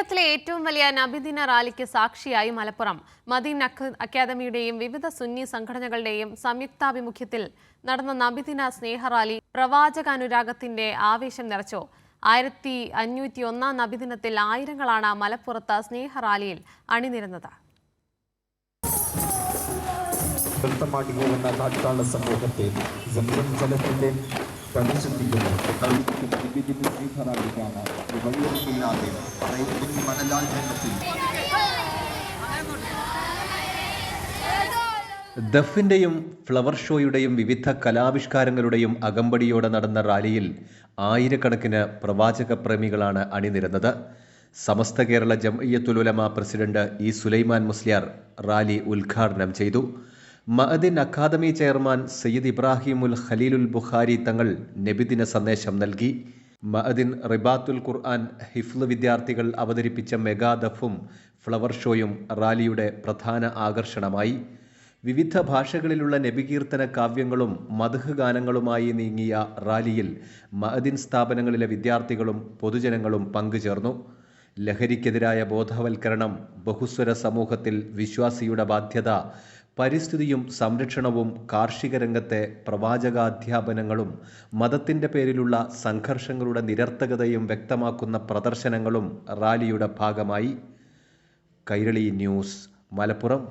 കേരളത്തിലെ ഏറ്റവും വലിയ നബിദിന റാലിക്ക് സാക്ഷിയായി മലപ്പുറം മദീൻ അക്കാദമിയുടെയും വിവിധ സുന്നി സംഘടനകളുടെയും സംയുക്താഭിമുഖ്യത്തിൽ നടന്ന നബിദിന സ്നേഹറാലി പ്രവാചകാനുരാഗത്തിന്റെ ആവേശം നിറച്ചു. 1501 നബിദിനത്തിൽ ആയിരങ്ങളാണ് മലപ്പുറത്ത് സ്നേഹറാലിയിൽ അണിനിരന്നത്. സമൂഹത്തെ ജലത്തിന്റെ ദഫിന്റെയും ഫ്ലവർ ഷോയുടെയും വിവിധ കലാവിഷ്കാരങ്ങളുടെയും അകമ്പടിയോടെ നടന്ന റാലിയിൽ ആയിരക്കണക്കിന് പ്രവാചക പ്രേമികളാണ് അണിനിരന്നത്. സമസ്ത കേരള ജംഇയ്യത്തുൽ ഉലമ പ്രസിഡന്റ് ഇ സുലൈമാൻ മുസ്ലിയാർ റാലി ഉദ്ഘാടനം ചെയ്തു. മഅദിൻ അക്കാദമി ചെയർമാൻ സയ്യിദ് ഇബ്രാഹിമുൽ ഖലീലുൽ ബുഖാരി തങ്ങൾ നബിദിന സന്ദേശം നൽകി. മഅദിൻ റിബാത്തുൽ ഖുർആൻ ഹിഫ്ള് വിദ്യാർത്ഥികൾ അവതരിപ്പിച്ച മെഗാ ദഫും ഫ്ലവർ ഷോയും റാലിയുടെ പ്രധാന ആകർഷണമായി. വിവിധ ഭാഷകളിലുള്ള നബികീർത്തന കാവ്യങ്ങളും മദ്ഹ് ഗാനങ്ങളുമായി നീങ്ങിയ റാലിയിൽ മഅദിൻ സ്ഥാപനങ്ങളിലെ വിദ്യാർത്ഥികളും പൊതുജനങ്ങളും പങ്കുചേർന്നു. ലഹരിക്കെതിരായ ബോധവൽക്കരണം, ബഹുസ്വര സമൂഹത്തിൽ വിശ്വാസിയുടെ ബാധ്യത, പരിസ്ഥിതിയും സംരക്ഷണവും, കാർഷിക രംഗത്തെ പ്രവാചകാധ്യാപനങ്ങളും മതത്തിൻ്റെ പേരിലുള്ള സംഘർഷങ്ങളുടെ നിരർത്ഥകതയും വ്യക്തമാക്കുന്ന പ്രദർശനങ്ങളും റാലിയുടെ ഭാഗമായി. കൈരളി ന്യൂസ്, മലപ്പുറം.